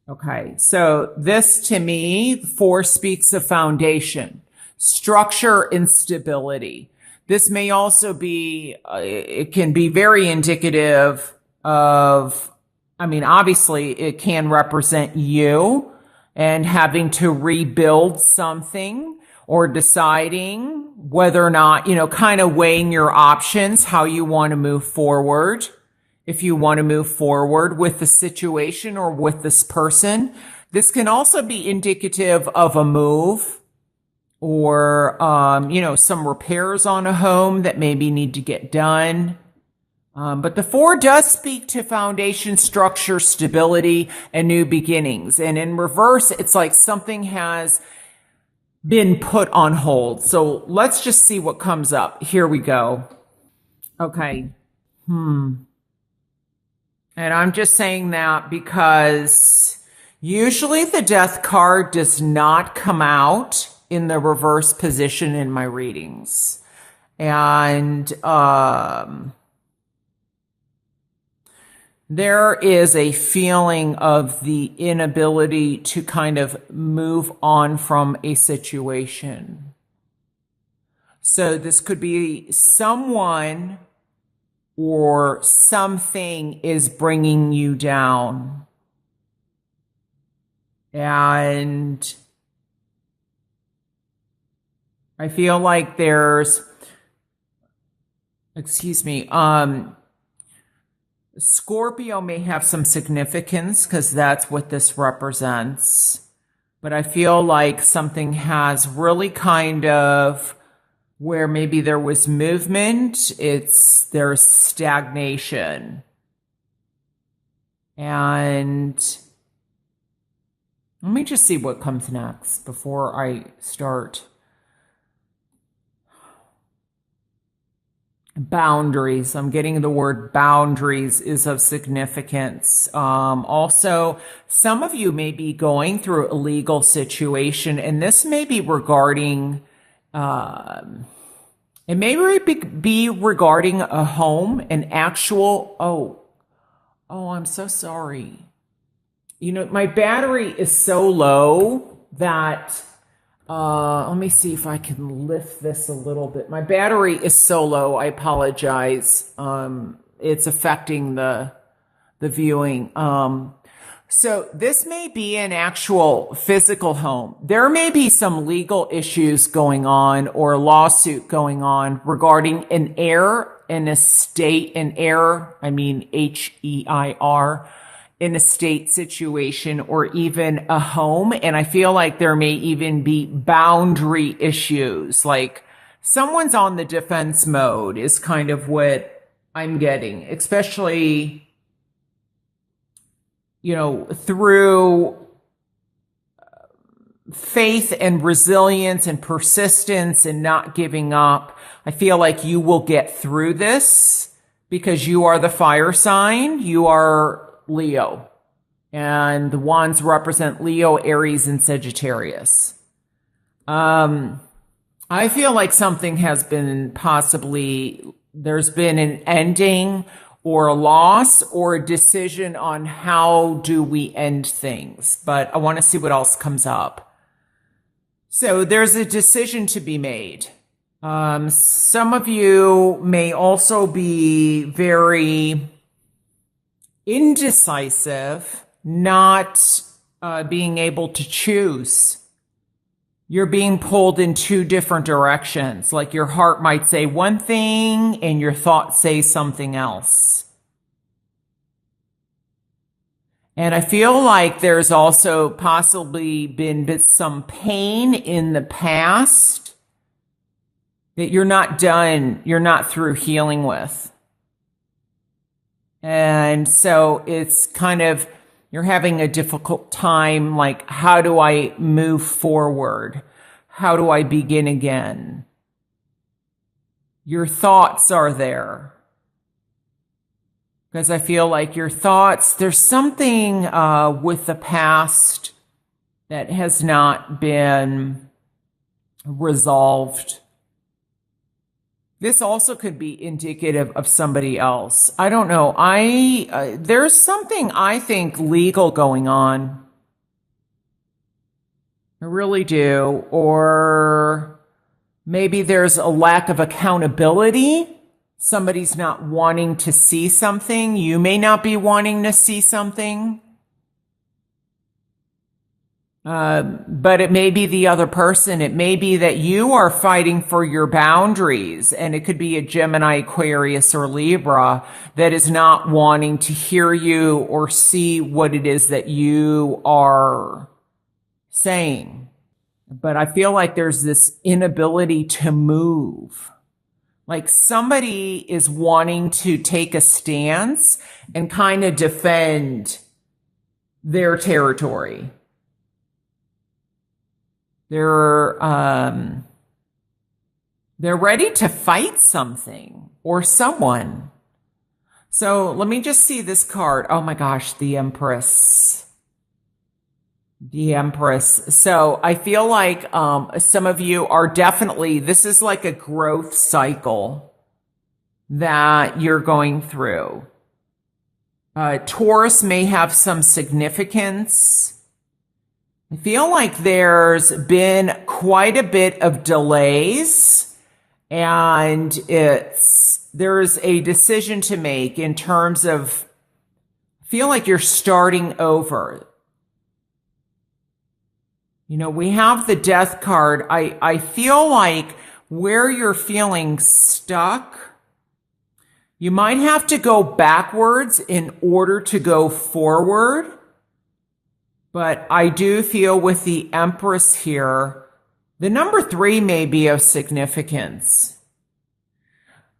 Okay, so this to me, four speaks of foundation, structure, and stability. This may also be, it can be very indicative of, I mean, obviously it can represent you and having to rebuild something or deciding whether or not, kind of weighing your options, how you want to move forward. If you want to move forward with the situation or with this person, this can also be indicative of a move or, some repairs on a home that maybe need to get done. But the four does speak to foundation, structure, stability, and new beginnings. And in reverse, it's like something has been put on hold. So let's just see what comes up. Here we go. Okay. And I'm just saying that because usually the death card does not come out in the reverse position in my readings. And there is a feeling of the inability to kind of move on from a situation. So this could be someone or something is bringing you down. And I feel like there's, Scorpio may have some significance because that's what this represents. But I feel like something has really kind of where maybe there was movement, there's stagnation. And let me just see what comes next before I start. Boundaries. I'm getting the word boundaries is of significance. Also, some of you may be going through a legal situation, and this may be regarding it may be regarding a home, an actual, I'm so sorry. My battery is so low that, let me see if I can lift this a little bit. My battery is so low, I apologize. It's affecting the viewing. So this may be an actual physical home. There may be some legal issues going on or a lawsuit going on regarding an heir, an estate, an heir, I mean H-E-I-R, an estate situation or even a home. And I feel like there may even be boundary issues, like someone's on the defense mode is kind of what I'm getting, especially through faith and resilience and persistence and not giving up. I feel like you will get through this because you are the fire sign. You are Leo. And the wands represent Leo, Aries, and Sagittarius. I feel like something has been there's been an ending or a loss or a decision on how do we end things. But I want to see what else comes up. So there's a decision to be made. Some of you may also be very indecisive, not being able to choose. You're being pulled in two different directions. Like your heart might say one thing and your thoughts say something else. And I feel like there's also possibly been some pain in the past that you're not through healing with. And so it's kind of, you're having a difficult time, like, how do I move forward? How do I begin again? Your thoughts are there. Because I feel like your thoughts, there's something with the past that has not been resolved. This also could be indicative of somebody else. I don't know. There's something, I think, legal going on. I really do. Or maybe there's a lack of accountability. Somebody's not wanting to see something. You may not be wanting to see something. But it may be the other person. It may be that you are fighting for your boundaries, and it could be a Gemini, Aquarius, or Libra that is not wanting to hear you or see what it is that you are saying. But I feel like there's this inability to move. Like somebody is wanting to take a stance and kind of defend their territory. They're ready to fight something or someone. So let me just see this card. Oh my gosh, the Empress. The Empress. So I feel like some of you are definitely, this is like a growth cycle that you're going through. Taurus may have some significance. I feel like there's been quite a bit of delays, and there's a decision to make in terms of, I feel like you're starting over. You know, we have the Death card. I feel like where you're feeling stuck, you might have to go backwards in order to go forward. But I do feel with the Empress here, the number 3 may be of significance.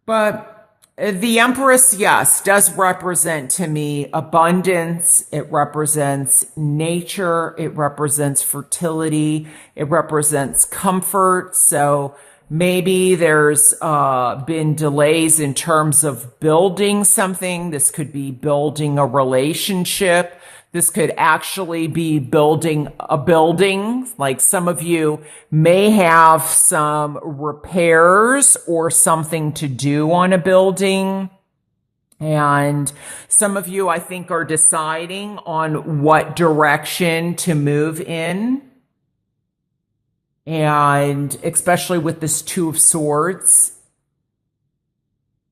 But the Empress, yes, does represent to me abundance. It represents nature. It represents fertility. It represents comfort. So maybe there's been delays in terms of building something. This could be building a relationship. This could actually be building a building. Like some of you may have some repairs or something to do on a building. And some of you, I think, are deciding on what direction to move in. And especially with this Two of Swords.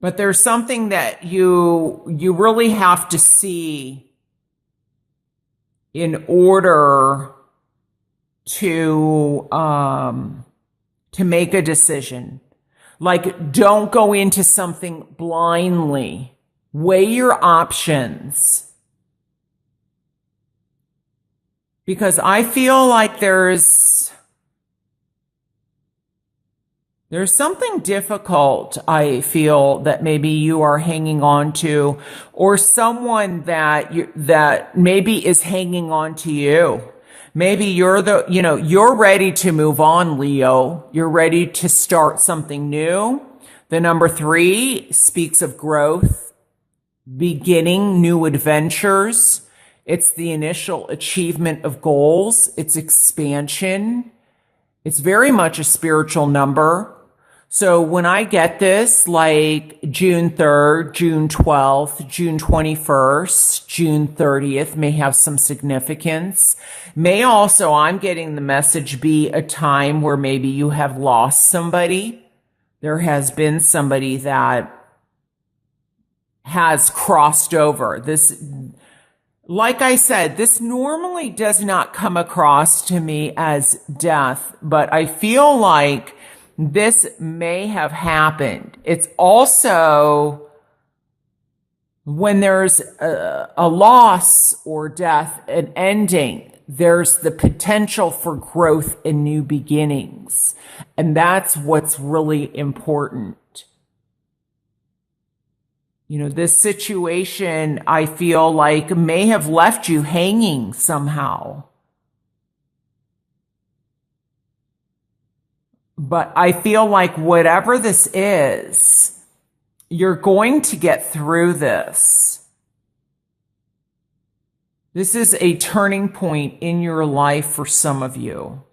But there's something that you really have to see in order to make a decision. Like, don't go into something blindly. Weigh your options. Because I feel like there's something difficult, I feel, that maybe you are hanging on to, or someone that maybe is hanging on to you. Maybe you're you're ready to move on, Leo. You're ready to start something new. The number 3 speaks of growth, beginning new adventures. It's the initial achievement of goals. It's expansion. It's very much a spiritual number. So when I get this, like June 3rd, June 12th, June 21st, June 30th may have some significance. May also, I'm getting the message, be a time where maybe you have lost somebody. There has been somebody that has crossed over. This, like I said, this normally does not come across to me as death, but I feel like this may have happened. It's also when there's a loss or death, an ending, there's the potential for growth and new beginnings. And that's what's really important. You know, this situation, I feel like, may have left you hanging somehow. But I feel like whatever this is, you're going to get through this. This is a turning point in your life for some of you.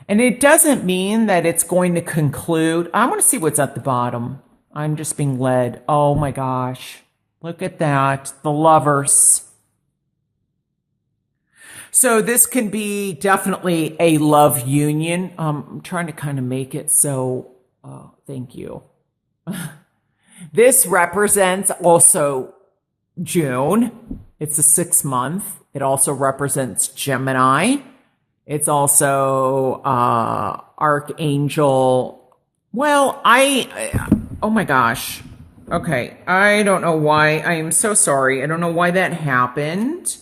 And it doesn't mean that it's going to conclude. I want to see what's at the bottom. I'm just being led. Oh my gosh. Look at that. The Lovers. So this can be definitely a love union. I'm trying to kind of make it so, thank you. This represents also June. It's a 6 month. It also represents Gemini. It's also Archangel. Well, oh my gosh. Okay. I don't know why. I am so sorry. I don't know why that happened.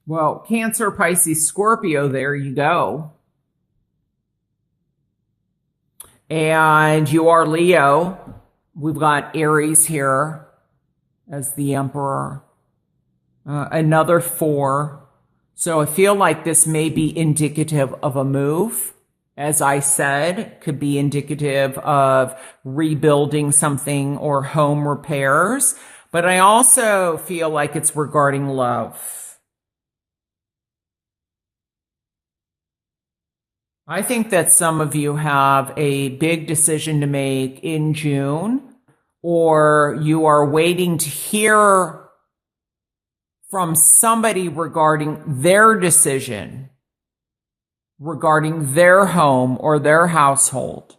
Well, Cancer, Pisces, Scorpio, there you go. And you are Leo. We've got Aries here as the Emperor. Another 4. So I feel like this may be indicative of a move. As I said, could be indicative of rebuilding something or home repairs. But I also feel like it's regarding love. I think that some of you have a big decision to make in June, or you are waiting to hear from somebody regarding their decision, regarding their home or their household.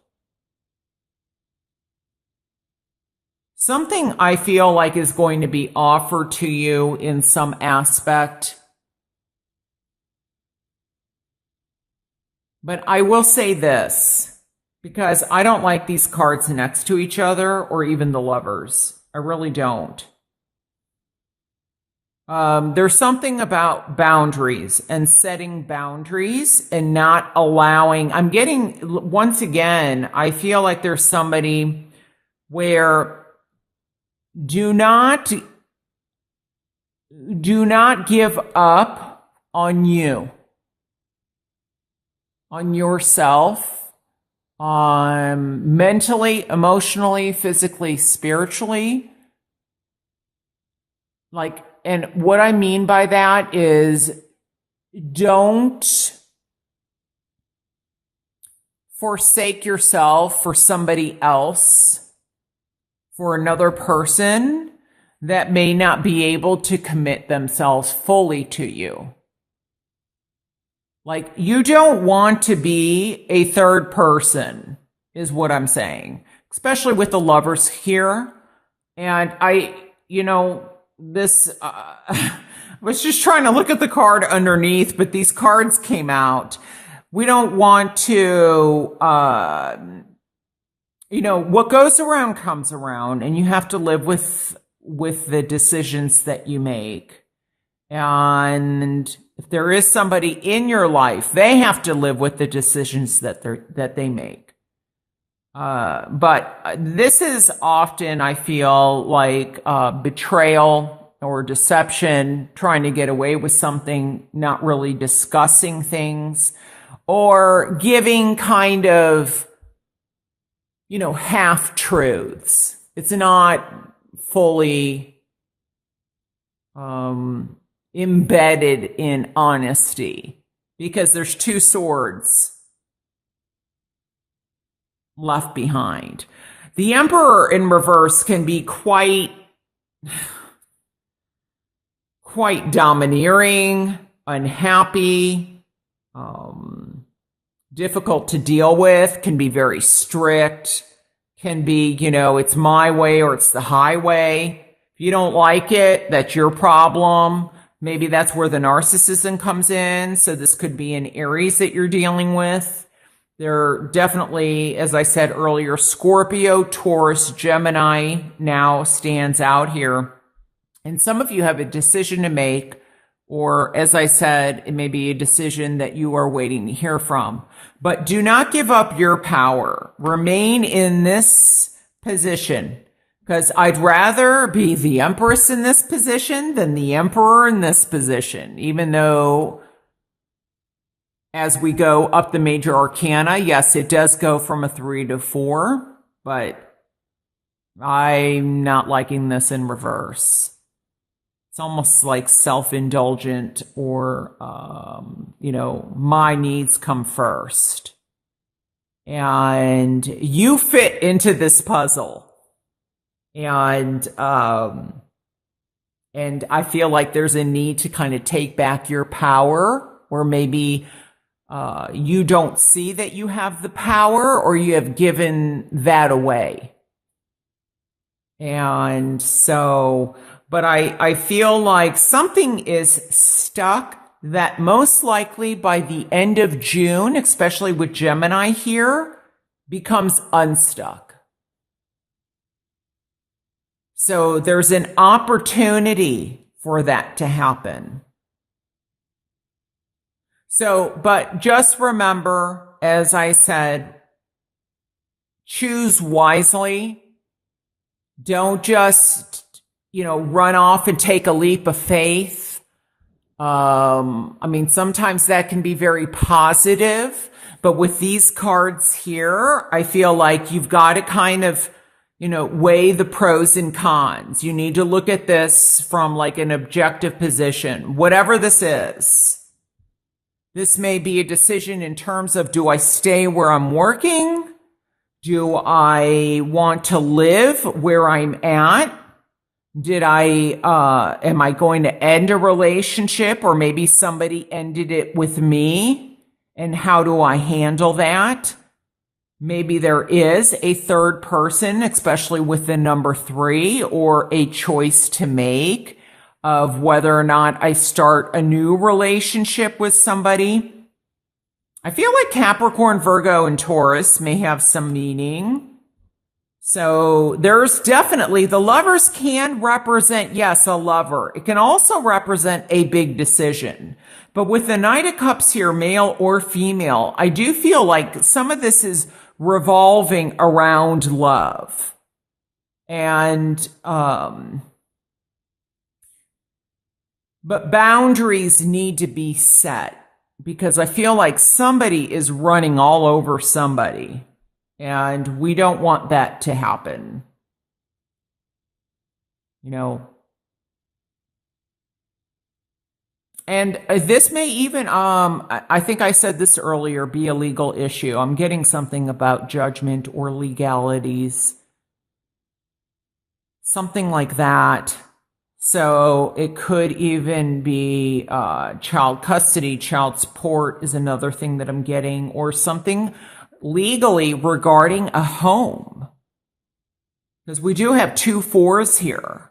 Something I feel like is going to be offered to you in some aspect. But I will say this, because I don't like these cards next to each other or even the Lovers. I really don't. There's something about boundaries and setting boundaries and not allowing. I'm getting, once again, I feel like there's somebody where do not give up on you, on yourself, mentally, emotionally, physically, spiritually. And what I mean by that is don't forsake yourself for somebody else, for another person that may not be able to commit themselves fully to you. Like, you don't want to be a third person, is what I'm saying, especially with the Lovers here. And this, I was just trying to look at the card underneath, but these cards came out. We don't want to, what goes around comes around, and you have to live with the decisions that you make. And if there is somebody in your life, they have to live with the decisions that they make. But this is often, I feel like, betrayal or deception, trying to get away with something, not really discussing things, or giving kind of, half truths. It's not fully, embedded in honesty, because there's 2 swords left behind. The Emperor in reverse can be quite domineering, unhappy, difficult to deal with, can be very strict, can be, it's my way or it's the highway. If you don't like it, that's your problem. Maybe that's where the narcissism comes in. So this could be an Aries that you're dealing with. There definitely, as I said earlier, Scorpio, Taurus, Gemini now stands out here. And some of you have a decision to make, or as I said, it may be a decision that you are waiting to hear from. But do not give up your power. Remain in this position, because I'd rather be the Empress in this position than the Emperor in this position, even though as we go up the major arcana, yes, it does go from a 3 to 4, but I'm not liking this in reverse. It's almost like self-indulgent, or, my needs come first. And you fit into this puzzle. And And I feel like there's a need to kind of take back your power, or maybe you don't see that you have the power, or you have given that away. And so, but I feel like something is stuck that most likely by the end of June, especially with Gemini here, becomes unstuck. So there's an opportunity for that to happen. So, but just remember, as I said, choose wisely. Don't just, run off and take a leap of faith. I mean, sometimes that can be very positive, but with these cards here, I feel like you've got to kind of, weigh the pros and cons. You need to look at this from like an objective position, whatever this is. This may be a decision in terms of, do I stay where I'm working? Do I want to live where I'm at? Am I going to end a relationship, or maybe somebody ended it with me? And how do I handle that? Maybe there is a third person, especially with the number 3, or a choice to make of whether or not I start a new relationship with somebody. I feel like Capricorn, Virgo, and Taurus may have some meaning. So there's definitely, the Lovers can represent, yes, a lover. It can also represent a big decision. But with the Knight of Cups here, male or female, I do feel like some of this is revolving around love. And, but boundaries need to be set, because I feel like somebody is running all over somebody, and we don't want that to happen. And this may even, I think I said this earlier, be a legal issue. I'm getting something about judgment or legalities, something like that. So it could even be child custody, child support is another thing that I'm getting, or something legally regarding a home. Because we do have 2 4s here.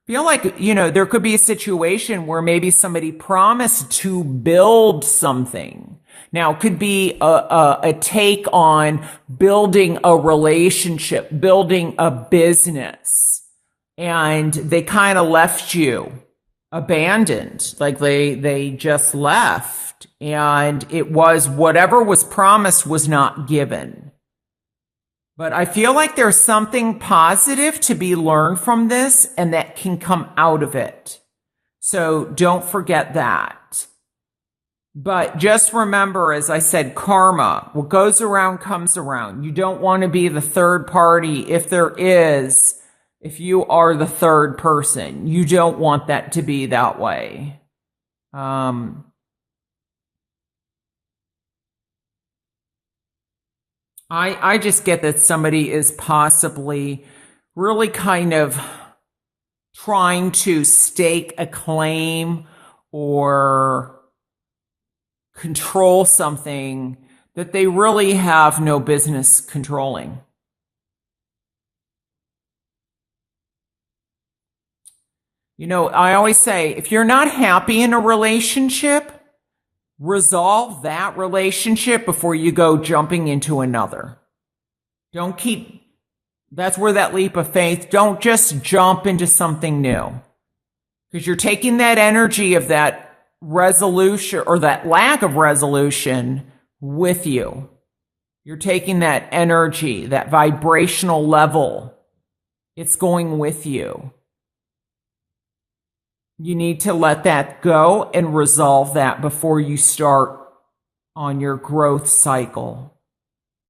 I feel like, there could be a situation where maybe somebody promised to build something. Now, it could be a take on building a relationship, building a business. And they kind of left you abandoned, like they just left. And it was whatever was promised was not given. But I feel like there's something positive to be learned from this, and that can come out of it. So don't forget that. But just remember, as I said, karma, what goes around comes around. You don't want to be the third party. If you are the third person, you don't want that to be that way. I just get that somebody is possibly really kind of trying to stake a claim or control something that they really have no business controlling. I always say, if you're not happy in a relationship, resolve that relationship before you go jumping into another. That's where that leap of faith, don't just jump into something new. Because you're taking that energy of that resolution, or that lack of resolution, with you. You're taking that energy, that vibrational level. It's going with you. You need to let that go and resolve that before you start on your growth cycle.